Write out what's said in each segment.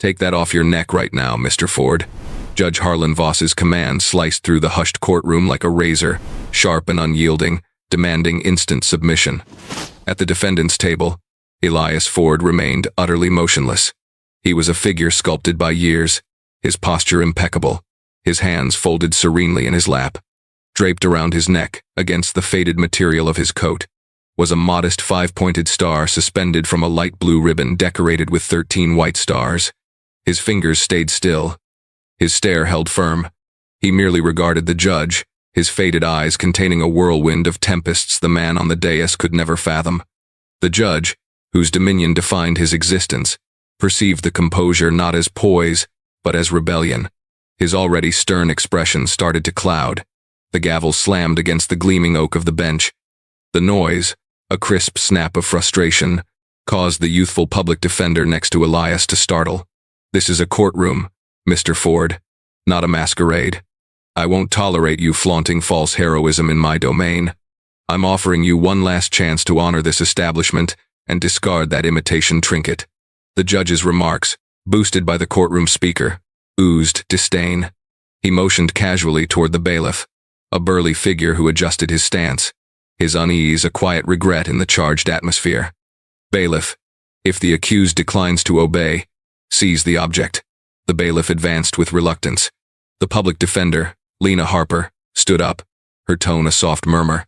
Take that off your neck right now, Mr. Ford. Judge Harlan Voss's command sliced through the hushed courtroom like a razor, sharp and unyielding, demanding instant submission. At the defendant's table, Elias Ford remained utterly motionless. He was a figure sculpted by years, his posture impeccable, his hands folded serenely in his lap. Draped around his neck, against the faded material of his coat, was a modest five-pointed star suspended from a light blue ribbon decorated with 13 white stars. His fingers stayed still. His stare held firm. He merely regarded the judge, his faded eyes containing a whirlwind of tempests the man on the dais could never fathom. The judge, whose dominion defined his existence, perceived the composure not as poise, but as rebellion. His already stern expression started to cloud. The gavel slammed against the gleaming oak of the bench. The noise, a crisp snap of frustration, caused the youthful public defender next to Elias to startle. "This is a courtroom, Mr. Ford, not a masquerade. I won't tolerate you flaunting false heroism in my domain. I'm offering you one last chance to honor this establishment and discard that imitation trinket." The judge's remarks, boosted by the courtroom speaker, oozed disdain. He motioned casually toward the bailiff, a burly figure who adjusted his stance, his unease a quiet regret in the charged atmosphere. "Bailiff, if the accused declines to obey, seize the object." The bailiff advanced with reluctance. The public defender, Lena Harper, stood up, her tone a soft murmur.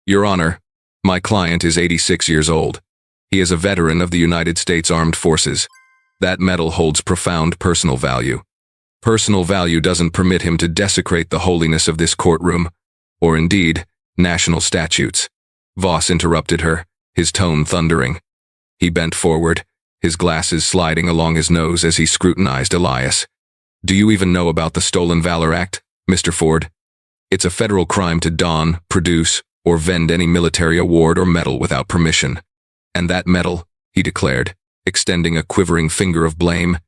"Your Honor, my client is 86 years old. He is a veteran of the United States Armed Forces. That medal holds profound personal value. Personal value doesn't permit him to desecrate the holiness of this courtroom, or indeed, national statutes." Voss interrupted her, his tone thundering. He bent forward, his glasses sliding along his nose as he scrutinized Elias. "Do you even know about the Stolen Valor Act, Mr. Ford? It's a federal crime to don, produce, or vend any military award or medal without permission. And that medal," he declared, extending a quivering finger of blame,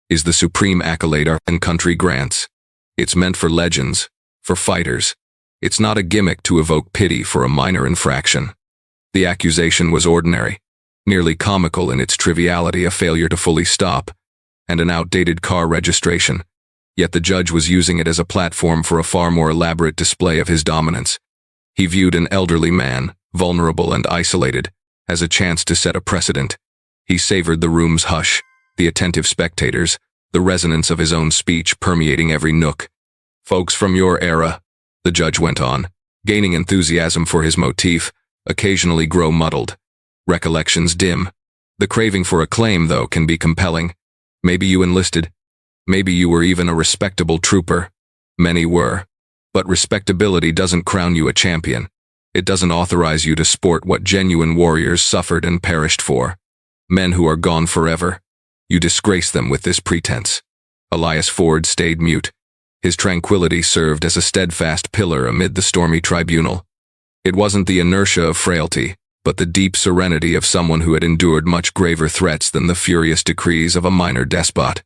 "is the supreme accolade our country grants. It's meant for legends, for fighters. It's not a gimmick to evoke pity for a minor infraction." The accusation was ordinary, nearly comical in its triviality, a failure to fully stop, and an outdated car registration. Yet the judge was using it as a platform for a far more elaborate display of his dominance. He viewed an elderly man, vulnerable and isolated, as a chance to set a precedent. He savored the room's hush, the attentive spectators, the resonance of his own speech permeating every nook. "Folks from your era," the judge went on, gaining enthusiasm for his motif, "occasionally grow muddled. Recollections dim. The craving for acclaim, though, can be compelling. Maybe you enlisted. Maybe you were even a respectable trooper. Many were. But respectability doesn't crown you a champion. It doesn't authorize you to sport what genuine warriors suffered and perished for. Men who are gone forever. You disgrace them with this pretense." Elias Ford stayed mute. His tranquility served as a steadfast pillar amid the stormy tribunal. It wasn't the inertia of frailty, but the deep serenity of someone who had endured much graver threats than the furious decrees of a minor despot.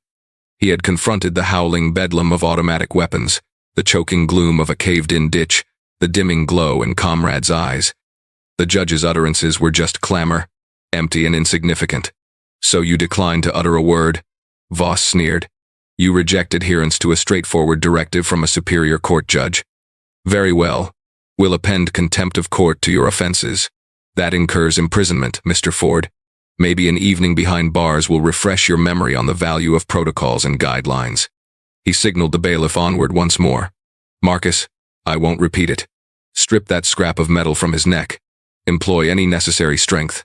He had confronted the howling bedlam of automatic weapons, the choking gloom of a caved-in ditch, the dimming glow in comrades' eyes. The judge's utterances were just clamor, empty and insignificant. "So you declined to utter a word?" Voss sneered. "You reject adherence to a straightforward directive from a superior court judge. Very well. We'll append contempt of court to your offenses. That incurs imprisonment, Mr. Ford. Maybe an evening behind bars will refresh your memory on the value of protocols and guidelines." He signaled the bailiff onward once more. "Marcus, I won't repeat it. Strip that scrap of metal from his neck. Employ any necessary strength."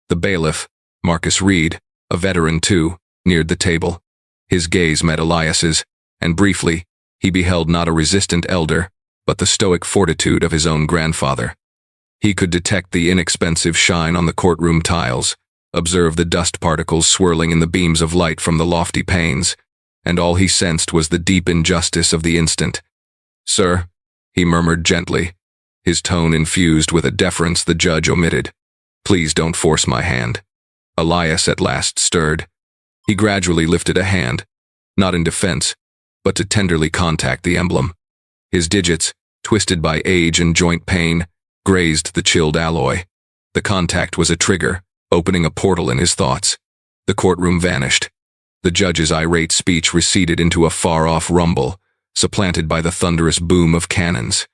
The bailiff, Marcus Reed, a veteran too, neared the table. His gaze met Elias's, and briefly, he beheld not a resistant elder, but the stoic fortitude of his own grandfather. He could detect the inexpensive shine on the courtroom tiles, observe the dust particles swirling in the beams of light from the lofty panes, and all he sensed was the deep injustice of the instant. "Sir," he murmured gently, his tone infused with a deference the judge omitted, "please don't force my hand." Elias at last stirred. He gradually lifted a hand, not in defense, but to tenderly contact the emblem. His digits, twisted by age and joint pain, grazed the chilled alloy. The contact was a trigger, opening a portal in his thoughts. The courtroom vanished. The judge's irate speech receded into a far-off rumble, supplanted by the thunderous boom of cannons.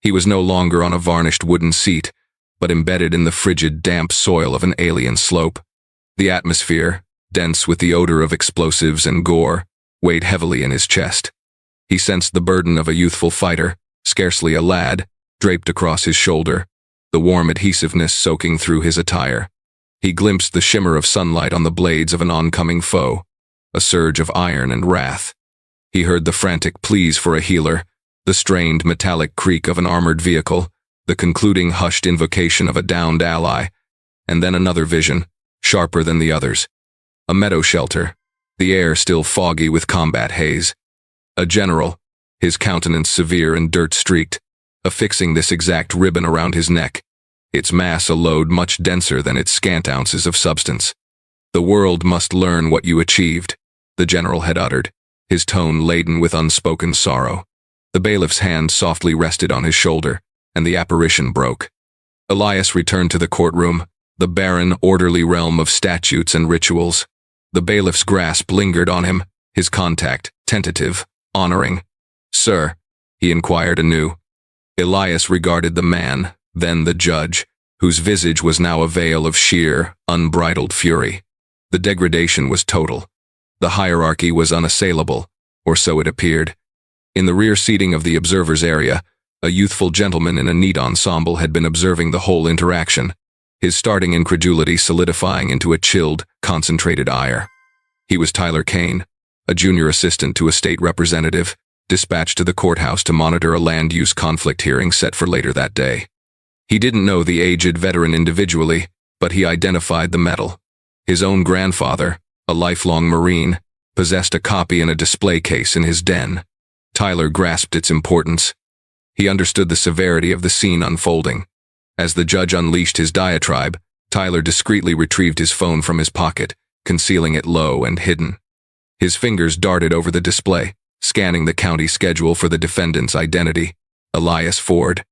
He was no longer on a varnished wooden seat, but embedded in the frigid, damp soil of an alien slope. The atmosphere, dense with the odor of explosives and gore, weighed heavily in his chest. He sensed the burden of a youthful fighter, scarcely a lad, draped across his shoulder, the warm adhesiveness soaking through his attire. He glimpsed the shimmer of sunlight on the blades of an oncoming foe, a surge of iron and wrath. He heard the frantic pleas for a healer, the strained metallic creak of an armored vehicle, the concluding hushed invocation of a downed ally, and then another vision, sharper than the others. A meadow shelter, the air still foggy with combat haze. A general, his countenance severe and dirt-streaked, affixing this exact ribbon around his neck, its mass a load much denser than its scant ounces of substance. "The world must learn what you achieved," the general had uttered, his tone laden with unspoken sorrow. The bailiff's hand softly rested on his shoulder, and the apparition broke. Elias returned to the courtroom, the barren, orderly realm of statutes and rituals. The bailiff's grasp lingered on him, his contact, tentative, honoring. "Sir," he inquired anew. Elias regarded the man, then the judge, whose visage was now a veil of sheer, unbridled fury. The degradation was total. The hierarchy was unassailable, or so it appeared. In the rear seating of the observers' area, a youthful gentleman in a neat ensemble had been observing the whole interaction, his starting incredulity solidifying into a chilled, concentrated ire. He was Tyler Kane, a junior assistant to a state representative, dispatched to the courthouse to monitor a land-use conflict hearing set for later that day. He didn't know the aged veteran individually, but he identified the medal. His own grandfather, a lifelong Marine, possessed a copy in a display case in his den. Tyler grasped its importance. He understood the severity of the scene unfolding. As the judge unleashed his diatribe, Tyler discreetly retrieved his phone from his pocket, concealing it low and hidden. His fingers darted over the display, scanning the county schedule for the defendant's identity, Elias Ford.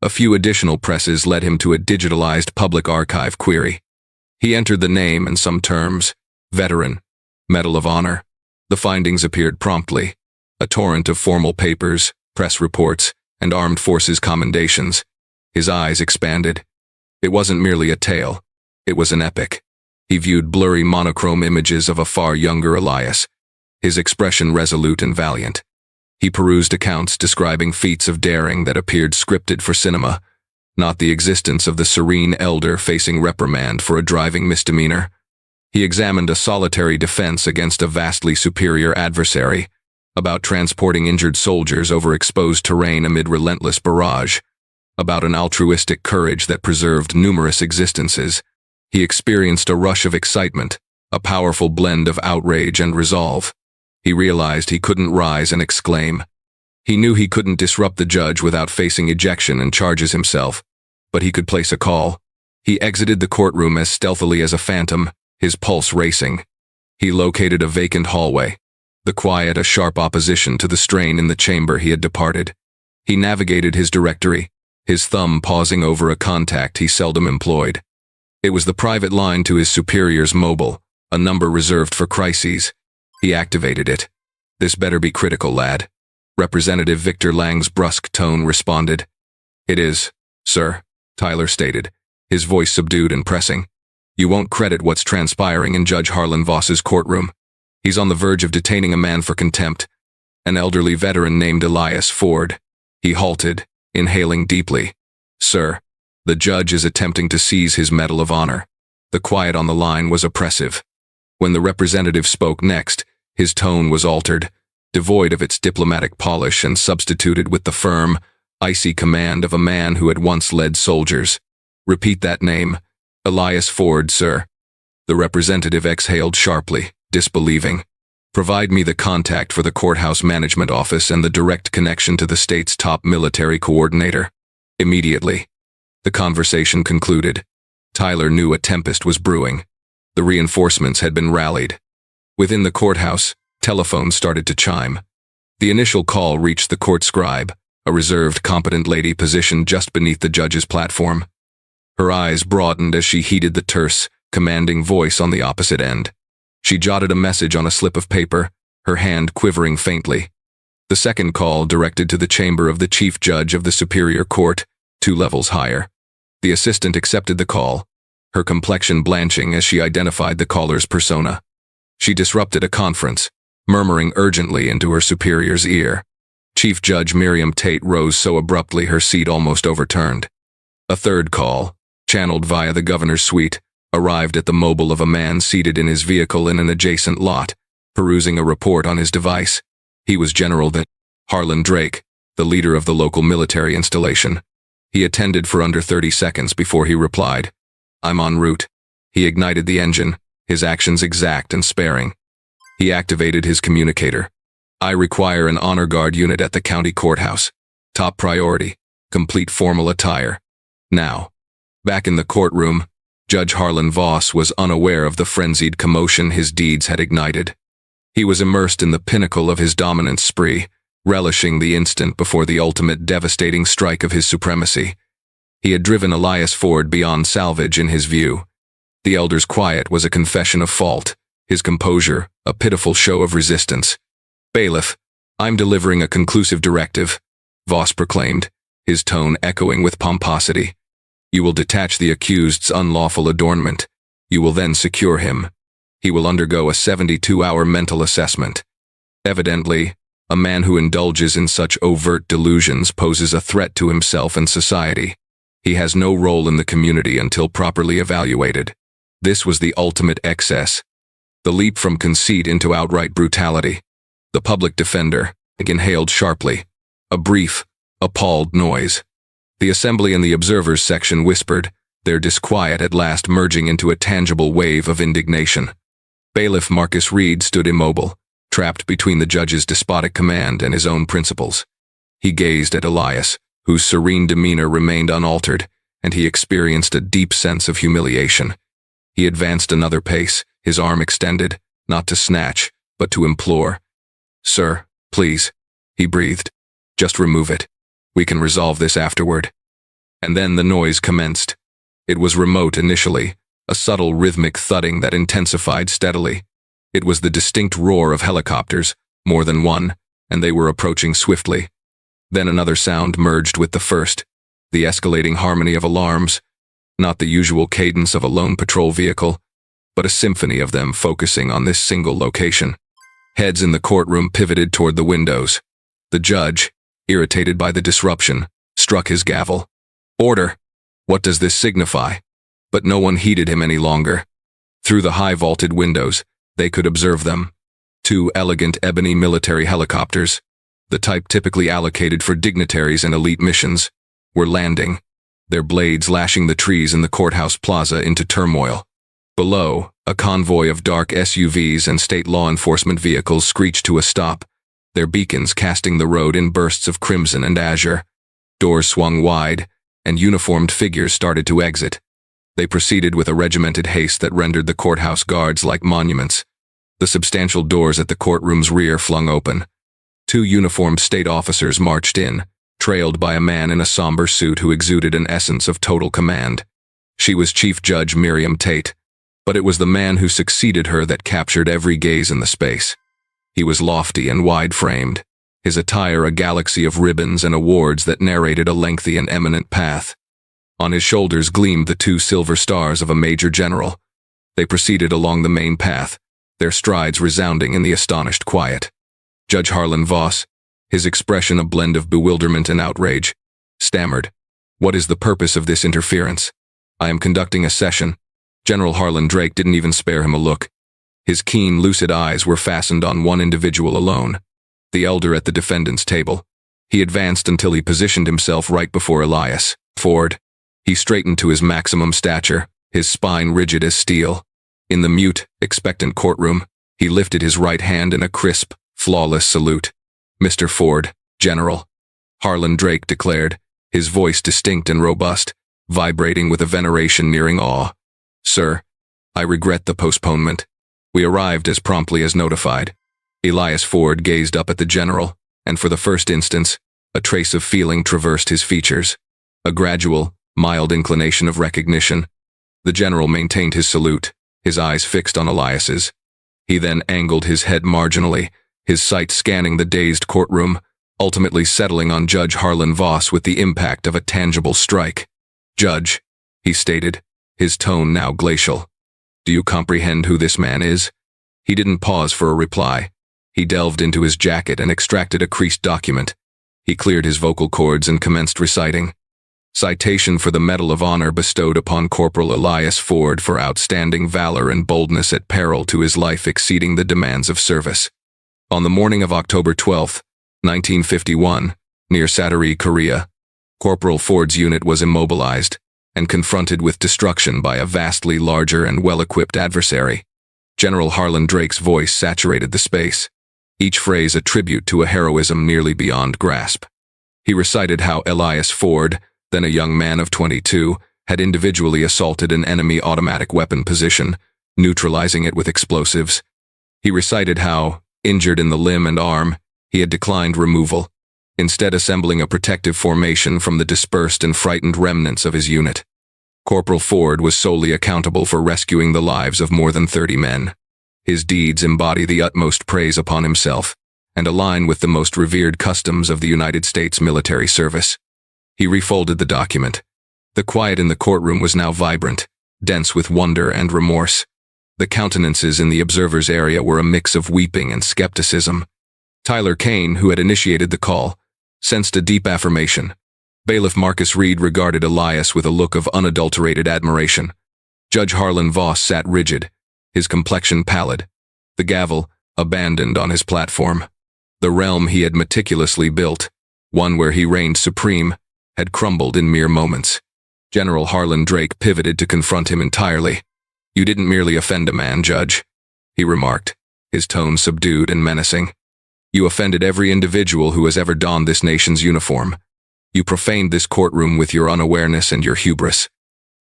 A few additional presses led him to a digitalized public archive query. He entered the name and some terms: veteran, Medal of Honor. The findings appeared promptly: a torrent of formal papers, press reports, and armed forces commendations. His eyes expanded. It wasn't merely a tale. It was an epic. He viewed blurry monochrome images of a far younger Elias, his expression resolute and valiant. He perused accounts describing feats of daring that appeared scripted for cinema, not the existence of the serene elder facing reprimand for a driving misdemeanor. He examined a solitary defense against a vastly superior adversary, about transporting injured soldiers over exposed terrain amid relentless barrage, about an altruistic courage that preserved numerous existences. He experienced a rush of excitement, a powerful blend of outrage and resolve. He realized he couldn't rise and exclaim. He knew he couldn't disrupt the judge without facing ejection and charges himself, but he could place a call. He exited the courtroom as stealthily as a phantom, his pulse racing. He located a vacant hallway, the quiet a sharp opposition to the strain in the chamber he had departed. He navigated his directory, his thumb pausing over a contact he seldom employed. It was the private line to his superior's mobile, a number reserved for crises. He activated it. "This better be critical, lad." Representative Victor Lang's brusque tone responded. "It is, sir," Tyler stated, his voice subdued and pressing. "You won't credit what's transpiring in Judge Harlan Voss's courtroom. He's on the verge of detaining a man for contempt, an elderly veteran named Elias Ford." He halted, inhaling deeply. "Sir, the judge is attempting to seize his Medal of Honor." The quiet on the line was oppressive. When the representative spoke next, his tone was altered, devoid of its diplomatic polish and substituted with the firm, icy command of a man who had once led soldiers. "Repeat that name." "Elias Ford, sir." The representative exhaled sharply, disbelieving. "Provide me the contact for the courthouse management office and the direct connection to the state's top military coordinator. Immediately." The conversation concluded. Tyler knew a tempest was brewing. The reinforcements had been rallied. Within the courthouse, telephones started to chime. The initial call reached the court scribe, a reserved, competent lady positioned just beneath the judge's platform. Her eyes broadened as she heeded the terse, commanding voice on the opposite end. She jotted a message on a slip of paper, her hand quivering faintly. The second call directed to the chamber of the Chief Judge of the Superior Court, 2 levels higher. The assistant accepted the call, her complexion blanching as she identified the caller's persona. She disrupted a conference, murmuring urgently into her superior's ear. Chief Judge Miriam Tate rose so abruptly her seat almost overturned. A third call, channeled via the governor's suite, arrived at the mobile of a man seated in his vehicle in an adjacent lot, perusing a report on his device. He was General Harlan Drake, the leader of the local military installation. He attended for under 30 seconds before he replied, "I'm en route." He ignited the engine, his actions exact and sparing. He activated his communicator. "I require an honor guard unit at the county courthouse. Top priority, complete formal attire. Now." Back in the courtroom, Judge Harlan Voss was unaware of the frenzied commotion his deeds had ignited. He was immersed in the pinnacle of his dominance spree, relishing the instant before the ultimate devastating strike of his supremacy. He had driven Elias Ford beyond salvage in his view. The elder's quiet was a confession of fault, his composure a pitiful show of resistance. "Bailiff, I'm delivering a conclusive directive," Voss proclaimed, his tone echoing with pomposity. "You will detach the accused's unlawful adornment. You will then secure him. He will undergo a 72-hour mental assessment. Evidently, a man who indulges in such overt delusions poses a threat to himself and society. He has no role in the community until properly evaluated." This was the ultimate excess, the leap from conceit into outright brutality. The public defender inhaled sharply, a brief, appalled noise. The assembly in the observers section whispered, their disquiet at last merging into a tangible wave of indignation. Bailiff Marcus Reed stood immobile, trapped between the judge's despotic command and his own principles. He gazed at Elias, whose serene demeanor remained unaltered, and he experienced a deep sense of humiliation. He advanced another pace, his arm extended, not to snatch, but to implore. "Sir, please," he breathed. "Just remove it. We can resolve this afterward." And then the noise commenced. It was remote initially, a subtle rhythmic thudding that intensified steadily. It was the distinct roar of helicopters, more than one, and they were approaching swiftly. Then another sound merged with the first, the escalating harmony of alarms, not the usual cadence of a lone patrol vehicle, but a symphony of them focusing on this single location. Heads in the courtroom pivoted toward the windows. The judge, irritated by the disruption, struck his gavel. "Order! What does this signify?" But no one heeded him any longer. Through the high-vaulted windows, they could observe them. 2 elegant ebony military helicopters, the type typically allocated for dignitaries and elite missions, were landing, their blades lashing the trees in the courthouse plaza into turmoil. Below, a convoy of dark SUVs and state law enforcement vehicles screeched to a stop, their beacons casting the road in bursts of crimson and azure. Doors swung wide, and uniformed figures started to exit. They proceeded with a regimented haste that rendered the courthouse guards like monuments. The substantial doors at the courtroom's rear flung open. 2 uniformed state officers marched in, trailed by a man in a somber suit who exuded an essence of total command. She was Chief Judge Miriam Tate, but it was the man who succeeded her that captured every gaze in the space. He was lofty and wide-framed, his attire a galaxy of ribbons and awards that narrated a lengthy and eminent path. On his shoulders gleamed the 2 silver stars of a major general. They proceeded along the main path, their strides resounding in the astonished quiet. Judge Harlan Voss, his expression a blend of bewilderment and outrage, stammered, "What is the purpose of this interference? I am conducting a session." General Harlan Drake didn't even spare him a look. His keen, lucid eyes were fastened on one individual alone, the elder at the defendant's table. He advanced until he positioned himself right before Elias Ford. He straightened to his maximum stature, his spine rigid as steel. In the mute, expectant courtroom, he lifted his right hand in a crisp, flawless salute. "Mr. Ford, General," Harlan Drake declared, his voice distinct and robust, vibrating with a veneration nearing awe. "Sir, I regret the postponement. We arrived as promptly as notified." Elias Ford gazed up at the general, and for the first instance, a trace of feeling traversed his features. A gradual, mild inclination of recognition. The general maintained his salute, his eyes fixed on Elias's. He then angled his head marginally, his sight scanning the dazed courtroom, ultimately settling on Judge Harlan Voss with the impact of a tangible strike. "Judge," he stated, his tone now glacial. "Do you comprehend who this man is?" He didn't pause for a reply. He delved into his jacket and extracted a creased document. He cleared his vocal cords and commenced reciting. Citation for the Medal of Honor bestowed upon Corporal Elias Ford for outstanding valor and boldness at peril to his life exceeding the demands of service. On the morning of October 12, 1951, near Satari, Korea, Corporal Ford's unit was immobilized and confronted with destruction by a vastly larger and well-equipped adversary. General Harlan Drake's voice saturated the space, each phrase a tribute to a heroism nearly beyond grasp. He recited how Elias Ford, then a young man of 22, had individually assaulted an enemy automatic weapon position, neutralizing it with explosives. He recited how, injured in the limb and arm, he had declined removal, instead assembling a protective formation from the dispersed and frightened remnants of his unit. Corporal Ford was solely accountable for rescuing the lives of more than 30 men. His deeds embody the utmost praise upon himself and align with the most revered customs of the United States military service. He refolded the document. The quiet in the courtroom was now vibrant, dense with wonder and remorse. The countenances in the observers' area were a mix of weeping and skepticism. Tyler Kane, who had initiated the call, sensed a deep affirmation. Bailiff Marcus Reed regarded Elias with a look of unadulterated admiration. Judge Harlan Voss sat rigid, his complexion pallid, the gavel abandoned on his platform. The realm he had meticulously built, one where he reigned supreme, had crumbled in mere moments. General Harlan Drake pivoted to confront him entirely. "You didn't merely offend a man, Judge," he remarked, his tone subdued and menacing. "You offended every individual who has ever donned this nation's uniform. You profaned this courtroom with your unawareness and your hubris.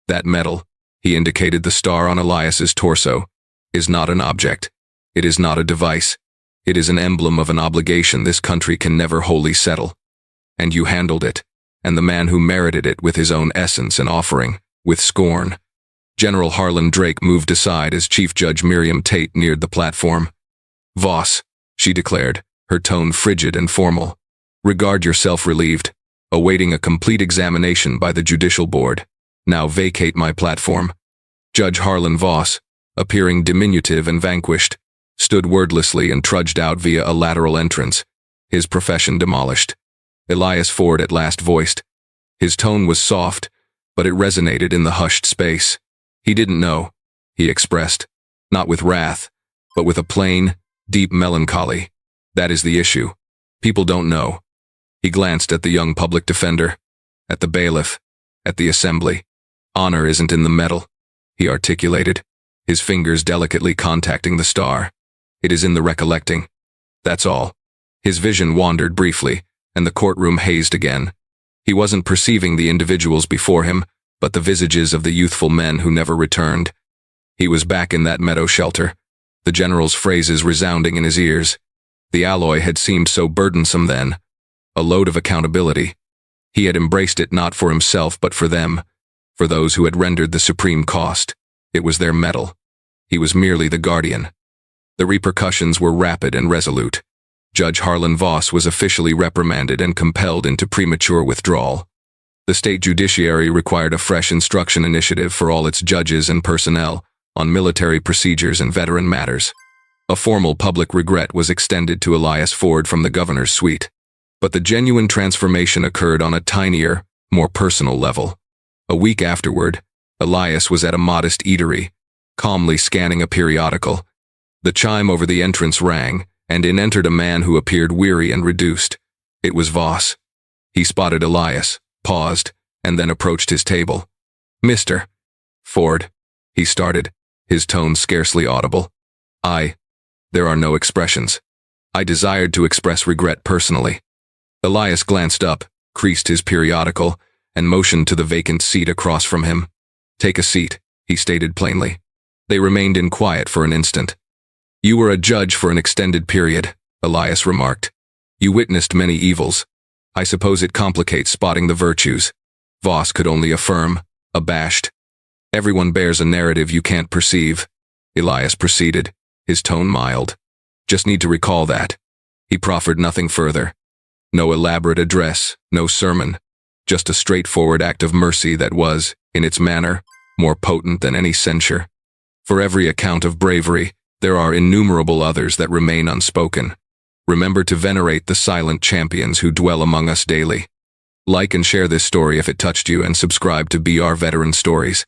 That medal," he indicated the star on Elias's torso, "is not an object. It is not a device. It is an emblem of an obligation this country can never wholly settle. And you handled it, and the man who merited it with his own essence and offering, with scorn." General Harlan Drake moved aside as Chief Judge Miriam Tate neared the platform. "Voss," she declared, her tone frigid and formal, "regard yourself relieved, awaiting a complete examination by the Judicial Board. Now vacate my platform." Judge Harlan Voss, appearing diminutive and vanquished, stood wordlessly and trudged out via a lateral entrance, his profession demolished. Elias Ford at last voiced. His tone was soft, but it resonated in the hushed space. "He didn't know," he expressed, "not with wrath, but with a plain, deep melancholy. That is the issue. People don't know." He glanced at the young public defender, at the bailiff, at the assembly. "Honor isn't in the medal," he articulated, his fingers delicately contacting the star. "It is in the recollecting. That's all." His vision wandered briefly, and the courtroom hazed again. He wasn't perceiving the individuals before him, but the visages of the youthful men who never returned. He was back in that meadow shelter, the general's phrases resounding in his ears. The alloy had seemed so burdensome then, a load of accountability. He had embraced it not for himself but for them, for those who had rendered the supreme cost. It was their medal. He was merely the guardian. The repercussions were rapid and resolute. Judge Harlan Voss was officially reprimanded and compelled into premature withdrawal. The state judiciary required a fresh instruction initiative for all its judges and personnel on military procedures and veteran matters. A formal public regret was extended to Elias Ford from the governor's suite. But the genuine transformation occurred on a tinier, more personal level. A week afterward, Elias was at a modest eatery, calmly scanning a periodical. The chime over the entrance rang, and in entered a man who appeared weary and reduced. It was Voss. He spotted Elias, paused, and then approached his table. "Mr. Ford," he started, his tone scarcely audible. There are no expressions. I desired to express regret personally." Elias glanced up, creased his periodical, and motioned to the vacant seat across from him. "Take a seat," he stated plainly. They remained in quiet for an instant. "You were a judge for an extended period," Elias remarked. "You witnessed many evils. I suppose it complicates spotting the virtues." Voss could only affirm, abashed. "Everyone bears a narrative you can't perceive," Elias proceeded, his tone mild. Just need to recall that. He proffered nothing further. No elaborate address, no sermon, just a straightforward act of mercy that was, in its manner, more potent than any censure. For every account of bravery, there are innumerable others that remain unspoken. Remember to venerate the silent champions who dwell among us daily. Like and share this story if it touched you, and subscribe to BR Veteran Stories.